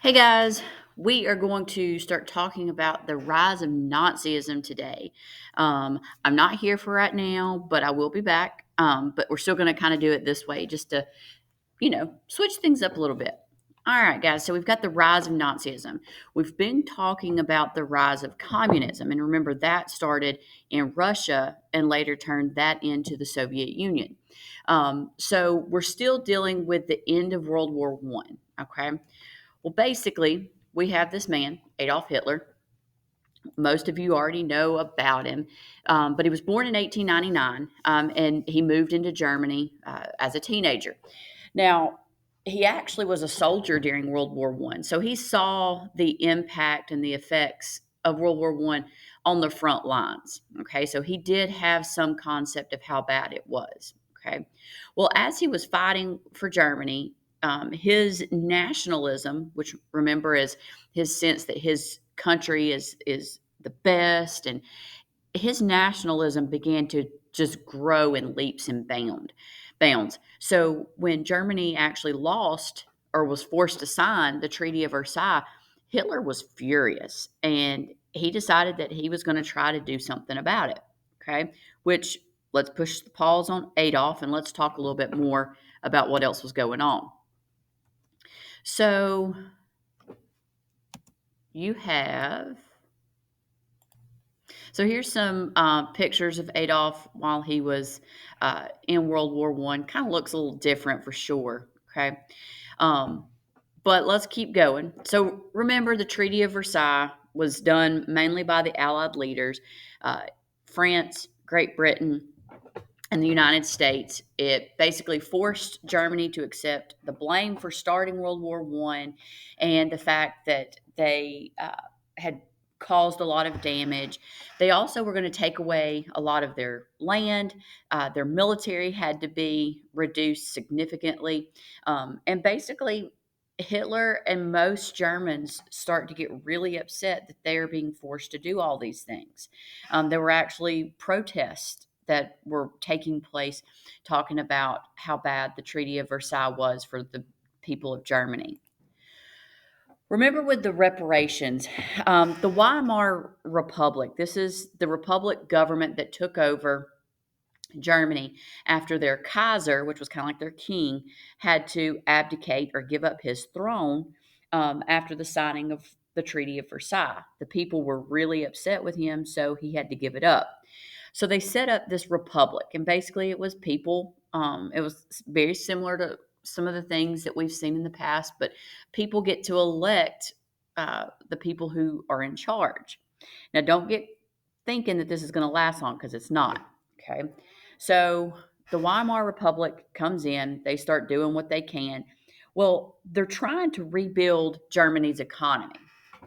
Hey guys, we are going to start talking about the rise of Nazism today. I'm not here for right now, but I will be back. But we're still going to kind of do it this way just to, switch things up a little bit. All right, guys, so we've got the rise of Nazism. We've been talking about the rise of communism. And remember, that started in Russia and later turned that into the Soviet Union. So we're still dealing with the end of World War One. Okay. Well, basically, we have this man, Adolf Hitler. Most of you already know about him, but he was born in 1899 and he moved into Germany as a teenager. Now, he actually was a soldier during World War One, so he saw the impact and the effects of World War One on the front lines. Okay, so he did have some concept of how bad it was. Okay, well, as he was fighting for Germany, his nationalism, which remember is his sense that his country is the best, and his nationalism began to just grow in leaps and bounds. So when Germany actually lost or was forced to sign the Treaty of Versailles, Hitler was furious and he decided that he was going to try to do something about it. Okay, which let's push the pause on Adolf and let's talk a little bit more about what else was going on. So you have So here's some pictures of Adolf while he was in World War One. Kind of looks a little different for sure. Okay, um, but let's keep going. So remember, the Treaty of Versailles was done mainly by the Allied leaders, uh, France, Great Britain, and the United States. It basically forced Germany to accept the blame for starting World War One, and the fact that they had caused a lot of damage. They also were going to take away a lot of their land. Their military had to be reduced significantly, and basically. Hitler and most Germans start to get really upset that they are being forced to do all these things. There were actually protests that were taking place talking about how bad the Treaty of Versailles was for the people of Germany. Remember with the reparations, the Weimar Republic, this is the republic government that took over Germany after their Kaiser, which was kind of like their king, had to abdicate or give up his throne after the signing of the Treaty of Versailles. The people were really upset with him, so he had to give it up. So they set up this republic, and basically it was people. It was very similar to some of the things that we've seen in the past, but people get to elect the people who are in charge. Now, don't get thinking that this is going to last long because it's not. Okay. So the Weimar Republic comes in, they start doing what they can. Well, they're trying to rebuild Germany's economy.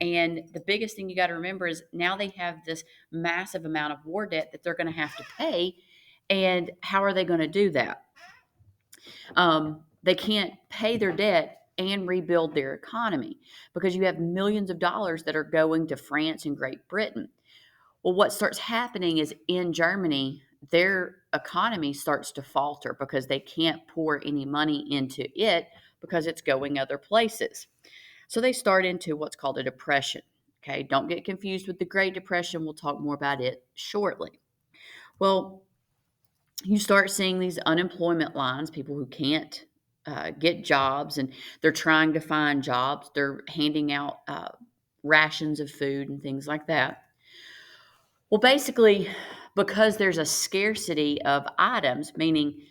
And the biggest thing you got to remember is now they have this massive amount of war debt that they're going to have to pay. And how are they going to do that? They can't pay their debt and rebuild their economy because you have millions of dollars that are going to France and Great Britain. Well, what starts happening is in Germany, their economy starts to falter because they can't pour any money into it because it's going other places. So they start into what's called a depression. Okay, don't get confused with the Great Depression. We'll talk more about it shortly. Well, you start seeing these unemployment lines, people who can't get jobs and they're trying to find jobs. They're handing out rations of food and things like that. Well, basically, because there's a scarcity of items, meaning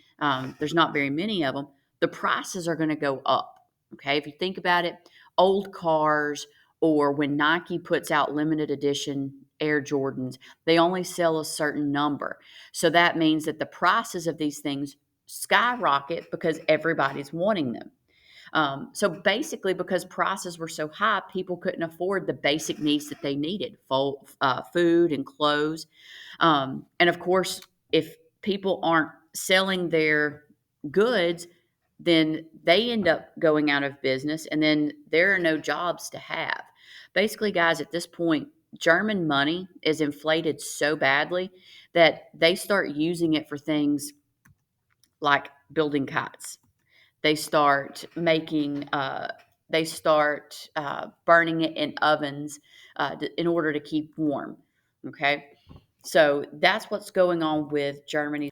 there's not very many of them, the prices are going to go up. Okay, if you think about it, old cars or when Nike puts out limited edition Air Jordans, they only sell a certain number. So that means that the prices of these things skyrocket because everybody's wanting them. So basically, because prices were so high, people couldn't afford the basic needs that they needed food and clothes. And of course, if people aren't selling their goods, then they end up going out of business, and then there are no jobs to have. Basically, guys, at this point, German money is inflated so badly that they start using it for things like building kites. They start making they start burning it in ovens in order to keep warm. Okay. So that's what's going on with Germany.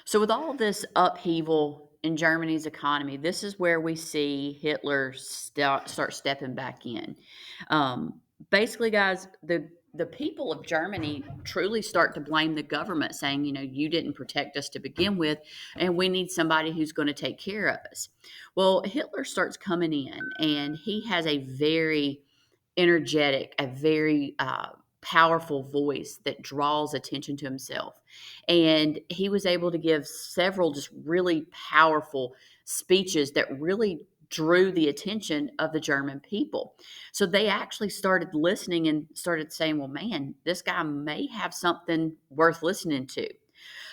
So, with all this upheaval in Germany's economy, this is where we see Hitler start stepping back in. Basically, guys, the people of Germany truly start to blame the government, saying, you didn't protect us to begin with, and we need somebody who's going to take care of us. Well, Hitler starts coming in, and he has a very energetic, a very powerful voice that draws attention to himself. And he was able to give several just really powerful speeches that really drew the attention of the German people. So they actually started listening and started saying, well, man, this guy may have something worth listening to.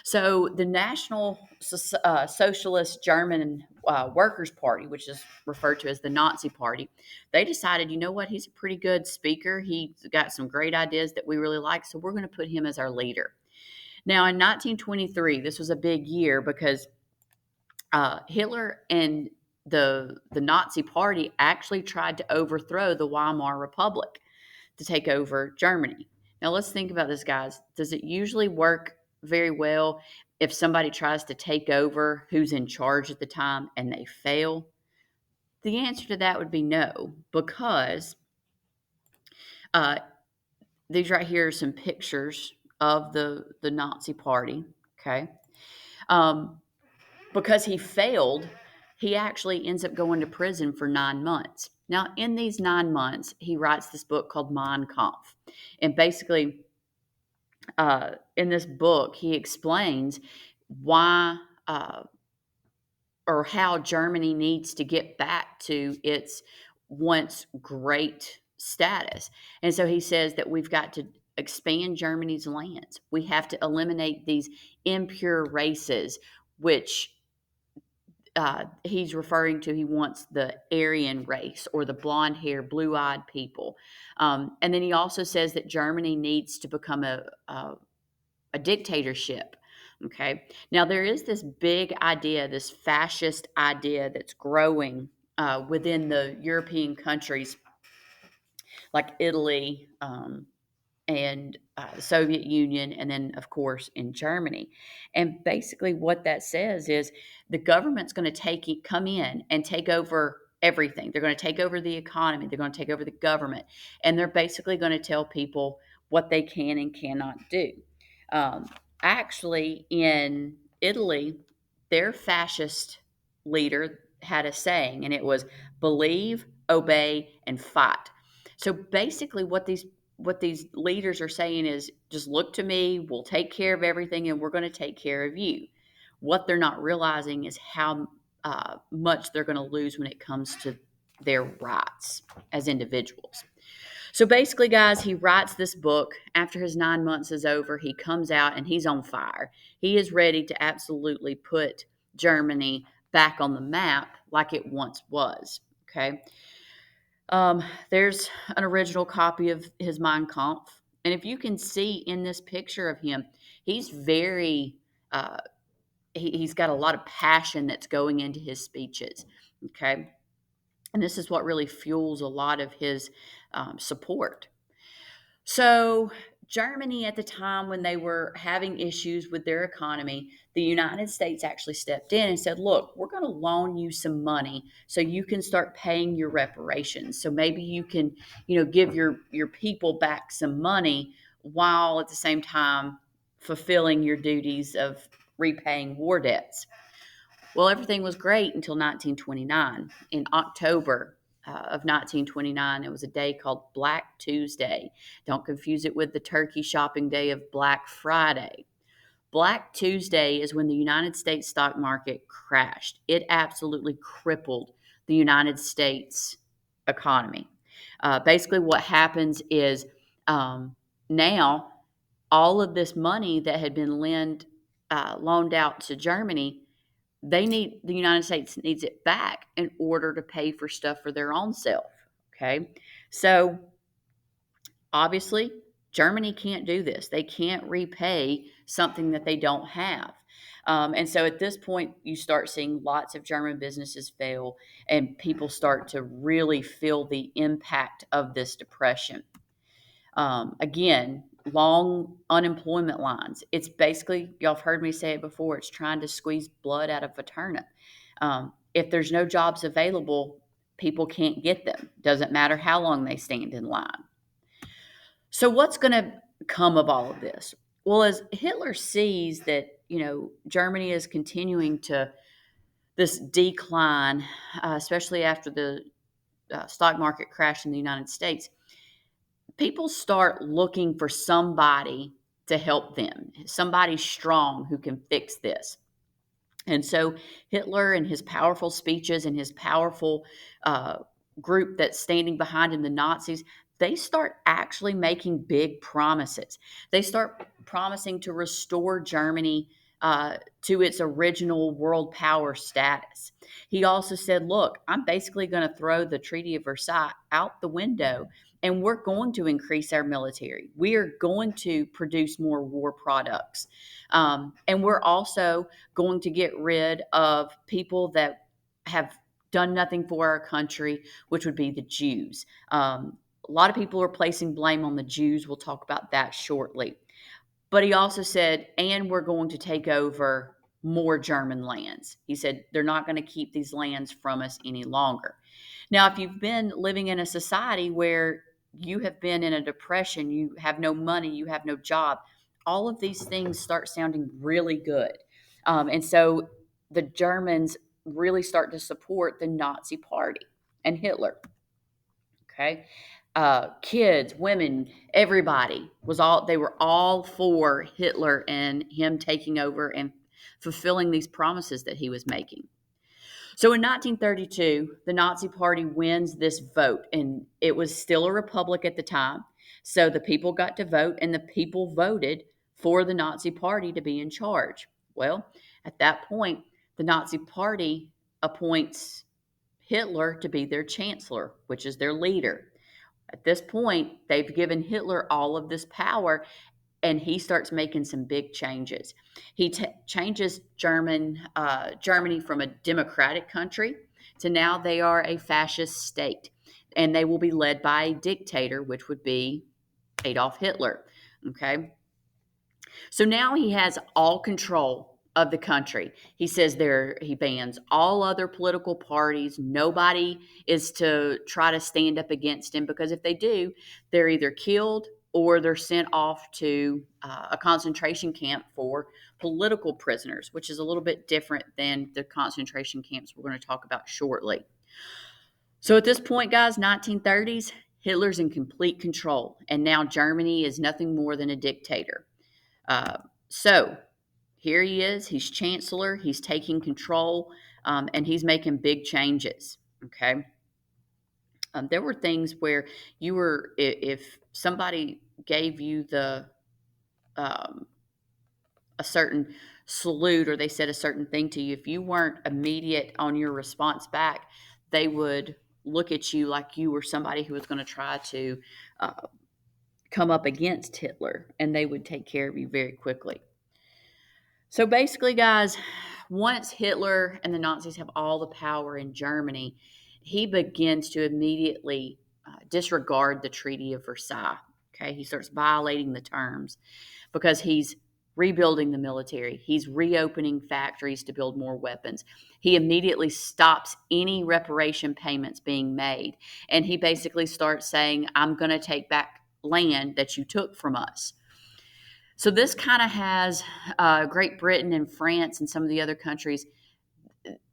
So the National Socialist German Workers' Party, which is referred to as the Nazi Party, they decided, you know what, he's a pretty good speaker. He's got some great ideas that we really like, so we're going to put him as our leader. Now, in 1923, this was a big year because Hitler and the Nazi Party actually tried to overthrow the Weimar Republic to take over Germany. Now, let's think about this, guys. Does it usually work very well if somebody tries to take over who's in charge at the time and they fail? The answer to that would be no, because uh, these right here are some pictures of the Nazi Party. Okay, um, because he failed, he actually ends up going to prison for 9 months. Now, in these 9 months, he writes this book called Mein Kampf, and basically, in this book, he explains why or how Germany needs to get back to its once great status. And so he says that we've got to expand Germany's lands. We have to eliminate these impure races, which he's referring to. He wants the Aryan race or the blonde hair, blue eyed people. And then he also says that Germany needs to become a dictatorship. Okay. Now, there is this big idea, this fascist idea that's growing within the European countries like Italy, and the Soviet Union, and then, of course, in Germany. And basically, what that says is the government's going to come in and take over everything. They're going to take over the economy. They're going to take over the government, and they're basically going to tell people what they can and cannot do. Um, Actually, in Italy, their fascist leader had a saying, and it was believe, obey, and fight. So basically, what these leaders are saying is just look to me, we'll take care of everything, and we're going to take care of you. What they're not realizing is how much they're going to lose when it comes to their rights as individuals. So basically, guys, he writes this book. After his 9 months is over, he comes out and he's on fire. He is ready to absolutely put Germany back on the map like it once was. Okay. There's an original copy of his Mein Kampf. And if you can see in this picture of him, he's very, uh, he's got a lot of passion that's going into his speeches. Okay. And this is what really fuels a lot of his support. So, Germany at the time when they were having issues with their economy, the United States actually stepped in and said, "Look, we're going to loan you some money so you can start paying your reparations. So maybe you can, give your people back some money while at the same time fulfilling your duties of repaying war debts." Well, everything was great until 1929. In October of 1929, it was a day called Black Tuesday. Don't confuse it with the turkey shopping day of Black Friday. Black Tuesday is when the United States stock market crashed. It absolutely crippled the United States economy. Basically, what happens is now all of this money that had been loaned out to Germany, the United States needs it back in order to pay for stuff for their own self. Okay. So obviously, Germany can't do this. They can't repay something that they don't have. And so at this point, you start seeing lots of German businesses fail, and people start to really feel the impact of this depression. Again, long unemployment lines. It's basically, y'all have heard me say it before, it's trying to squeeze blood out of a turnip. If there's no jobs available, people can't get them. Doesn't matter how long they stand in line. So, what's going to come of all of this? Well, as Hitler sees that, Germany is continuing to this decline, especially after the stock market crash in the United States, people start looking for somebody to help them, somebody strong who can fix this. And so Hitler and his powerful speeches and his powerful uh, group that's standing behind him, the Nazis, they start actually making big promises. They start promising to restore Germany to its original world power status. He also said, look, I'm basically going to throw the Treaty of Versailles out the window, and we're going to increase our military. We are going to produce more war products. And we're also going to get rid of people that have done nothing for our country, which would be the Jews. A lot of people are placing blame on the Jews. We'll talk about that shortly. But he also said, and we're going to take over more German lands. He said, they're not going to keep these lands from us any longer. Now, if you've been living in a society where you have been in a depression, you have no money, you have no job, all of these things start sounding really good. And so the Germans really start to support the Nazi Party and Hitler. Okay. Kids, women, everybody they were all for Hitler and him taking over and fulfilling these promises that he was making. So in 1932, the Nazi Party wins this vote, and it was still a republic at the time. So the people got to vote, and the people voted for the Nazi Party to be in charge. Well, at that point, the Nazi Party appoints Hitler to be their chancellor, which is their leader. At this point, they've given Hitler all of this power, and he starts making some big changes. He changes Germany from a democratic country to now they are a fascist state, and they will be led by a dictator, which would be Adolf Hitler. Okay, so now he has all control of the country. He says he bans all other political parties. Nobody is to try to stand up against him, because if they do, they're either killed or they're sent off to a concentration camp for political prisoners, which is a little bit different than the concentration camps we're going to talk about shortly. So at this point, guys, 1930s, Hitler's in complete control, and now Germany is nothing more than a dictator. Uh, so here he is. He's chancellor. He's taking control, and he's making big changes. Okay. There were things where if somebody gave you um, a certain salute, or they said a certain thing to you, if you weren't immediate on your response back, they would look at you like you were somebody who was going to try to uh, come up against Hitler, and they would take care of you very quickly. So basically, guys, once Hitler and the Nazis have all the power in Germany, he begins to immediately disregard the Treaty of Versailles. Okay, he starts violating the terms because he's rebuilding the military. He's reopening factories to build more weapons. He immediately stops any reparation payments being made. And he basically starts saying, I'm going to take back land that you took from us. So this kind of has Great Britain and France and some of the other countries.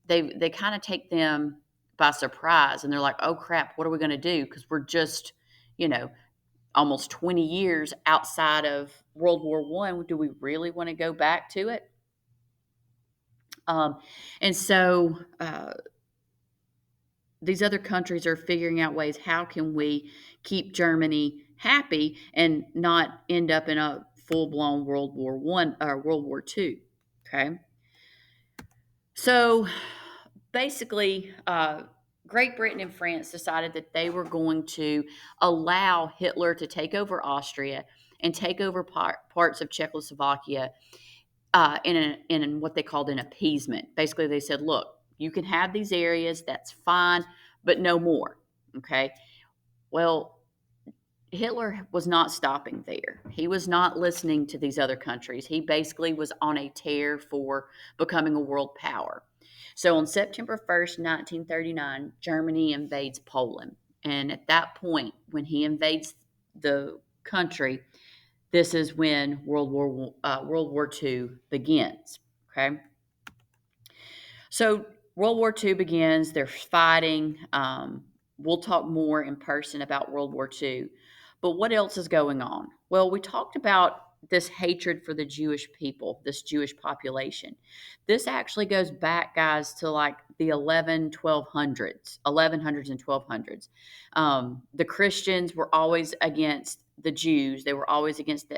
They kind of take them by surprise, and they're like, "Oh crap, what are we going to do?" Because we're just, you know, almost 20 years outside of World War One. Do we really want to go back to it? Um, and so these other countries are figuring out ways, how can we keep Germany happy and not end up in a full-blown World War One or World War Two. Okay. So basically, Great Britain and France decided that they were going to allow Hitler to take over Austria and take over parts of Czechoslovakia, in what they called an appeasement. Basically, they said, look, you can have these areas, that's fine, but no more. Okay. Well, Hitler was not stopping there. He was not listening to these other countries. He basically was on a tear for becoming a world power. So on September 1st, 1939, Germany invades Poland. And at that point, when he invades the country, this is when World War II begins. Okay. So World War II begins. They're fighting. We'll talk more in person about World War II. But what else is going on? Well, we talked about this hatred for the Jewish people, this Jewish population. This actually goes back, guys, to like the 1100s and 1200s. The Christians were always against the Jews. They were always against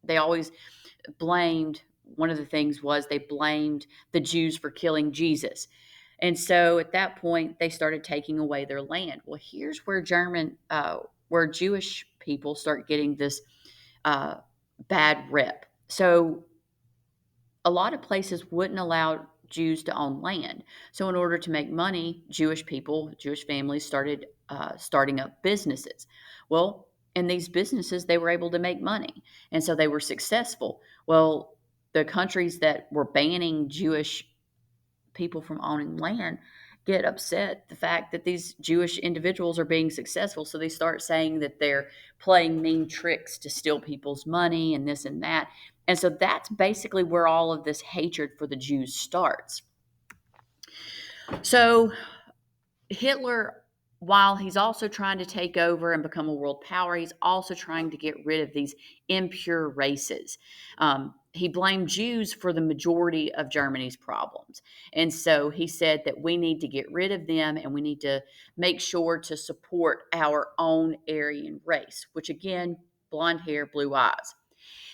they always blamed one of the things was they blamed the Jews for killing Jesus. And so at that point, they started taking away their land. Well, here's where where Jewish people start getting this uh, bad rep. So a lot of places wouldn't allow Jews to own land. So in order to make money, Jewish people, Jewish families started starting up businesses. Well, in these businesses, they were able to make money, and so they were successful. Well, the countries that were banning Jewish people from owning land get upset the fact that these Jewish individuals are being successful. So they start saying that they're playing mean tricks to steal people's money and this and that. And so that's basically where all of this hatred for the Jews starts. So Hitler, while he's also trying to take over and become a world power, he's also trying to get rid of these impure races. He blamed Jews for the majority of Germany's problems. And so he said that we need to get rid of them and we need to make sure to support our own Aryan race, which again, blonde hair, blue eyes.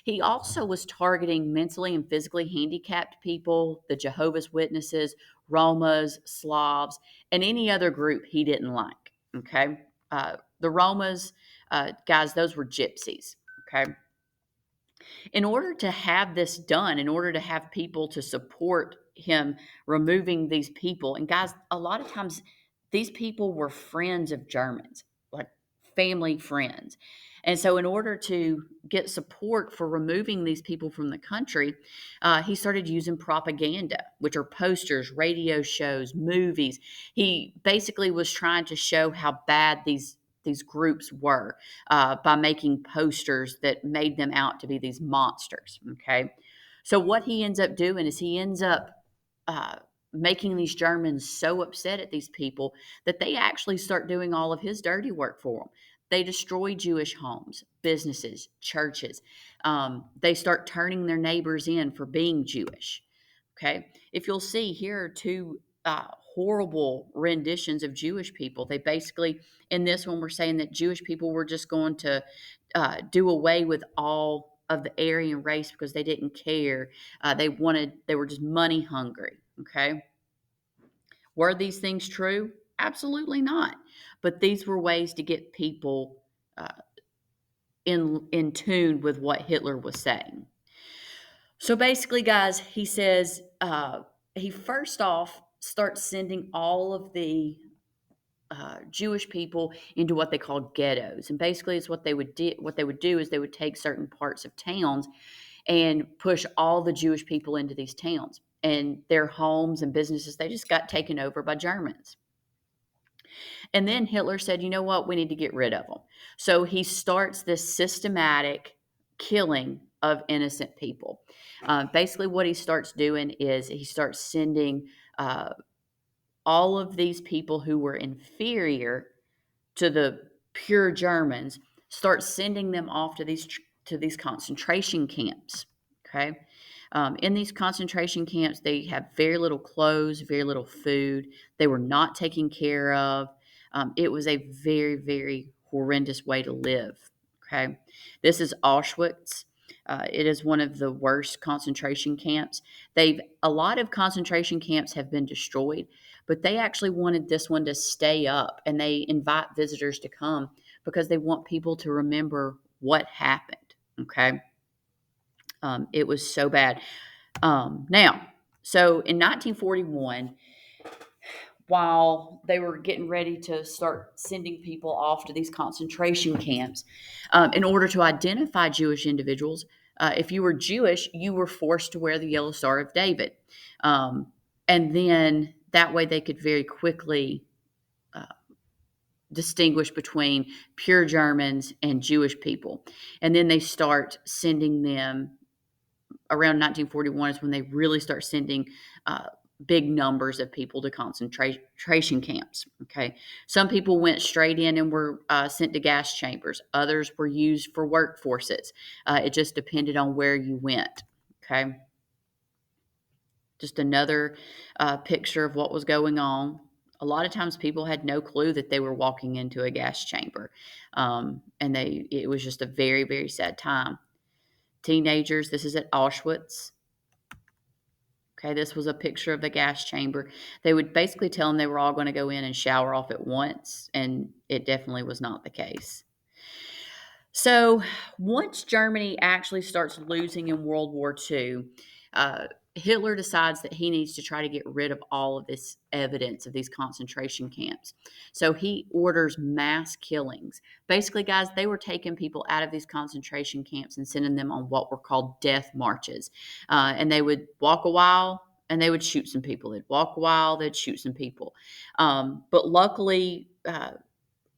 He also was targeting mentally and physically handicapped people, the Jehovah's Witnesses, Romas, Slavs, and any other group he didn't like. Okay. The Romas, guys, those were gypsies. Okay. In order to have this done, in order to have people to support him removing these people, and guys, a lot of times these people were friends of Germans, like family friends. And so, in order to get support for removing these people from the country, he started using propaganda, which are posters, radio shows, movies. He basically was trying to show how bad these groups were by making posters that made them out to be these monsters. Okay. So what he ends up doing is he ends up uh, making these Germans so upset at these people that they actually start doing all of his dirty work for them. They destroy Jewish homes, businesses, churches. They start turning their neighbors in for being Jewish. Okay. If you'll see, here are two horrible renditions of Jewish people. They basically, in this one, were saying that Jewish people were just going to do away with all of the Aryan race because they didn't care. They were just money hungry. Okay. Were these things true? Absolutely not. But these were ways to get people uh, in tune with what Hitler was saying. So basically, guys, he says he first off starts sending all of the Jewish people into what they call ghettos, and basically, it's what they would do. What they would do is they would take certain parts of towns and push all the Jewish people into these towns, and their homes and businesses they just got taken over by Germans. And then Hitler said, you know what, we need to get rid of them. So he starts this systematic killing of innocent people. Basically, what he starts doing is he starts sending uh, all of these people who were inferior to the pure Germans, start sending them off to these concentration camps. Okay, in these concentration camps, they have very little clothes, very little food. They were not taken care of. It was a very, very horrendous way to live. Okay, this is Auschwitz. It is one of the worst concentration camps. A lot of concentration camps have been destroyed, but they actually wanted this one to stay up, and they invite visitors to come because they want people to remember what happened. Okay. It was so bad. Now, so in 1941, while they were getting ready to start sending people off to these concentration camps, in order to identify Jewish individuals, if you were Jewish, you were forced to wear the yellow Star of David. Um, and then that way they could very quickly uh, distinguish between pure Germans and Jewish people. And then they start sending them around 1941 is when they really start sending uh, big numbers of people to concentration camps. Okay, some people went straight in and were sent to gas chambers. Others were used for workforces. It just depended on where you went. Okay, just another picture of what was going on. A lot of times, people had no clue that they were walking into a gas chamber, and it was just a very, very sad time. Teenagers, this is at Auschwitz. Okay, this was a picture of the gas chamber. They would basically tell them they were all going to go in and shower off at once, and it definitely was not the case. So, once Germany actually starts losing in World War II, Hitler decides that he needs to try to get rid of all of this evidence of these concentration camps. So, he orders mass killings. Basically, guys, they were taking people out of these concentration camps and sending them on what were called death marches. And they would walk a while and they would shoot some people. They'd walk a while, they'd shoot some people. But luckily,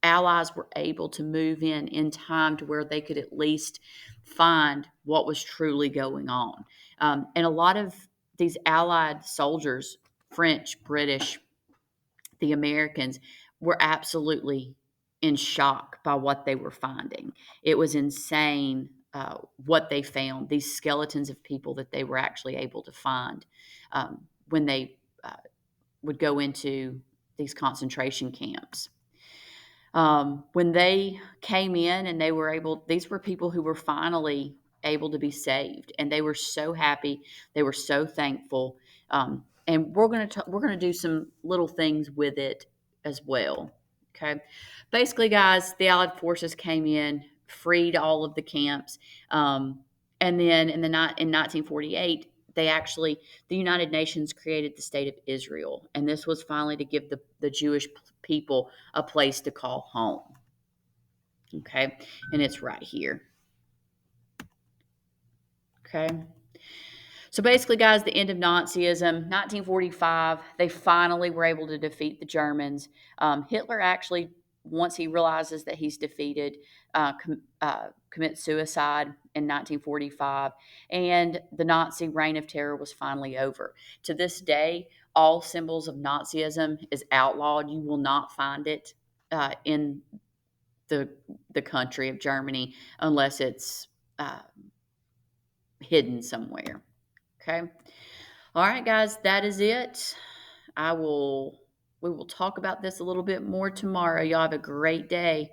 Allies were able to move in time to where they could at least find what was truly going on. And a lot of these Allied soldiers, French, British, the Americans, were absolutely in shock by what they were finding. It was insane what they found, these skeletons of people that they were actually able to find when they would go into these concentration camps. When they came in and they were able, these were people who were finally able to be saved, and they were so happy. They were so thankful. And we're gonna do some little things with it as well. Okay, basically, guys, the Allied forces came in, freed all of the camps, and then in 1948, the United Nations created the state of Israel, and this was finally to give the Jewish people a place to call home. Okay, and it's right here. Okay. So basically, guys, the end of Nazism, 1945, they finally were able to defeat the Germans. Hitler actually, once he realizes that he's defeated, commits suicide in 1945, and the Nazi reign of terror was finally over. To this day, all symbols of Nazism is outlawed. You will not find it in the the country of Germany unless it's uh, hidden somewhere. Okay. All right, guys, that is it. I will We will talk about this a little bit more tomorrow. Y'all have a great day.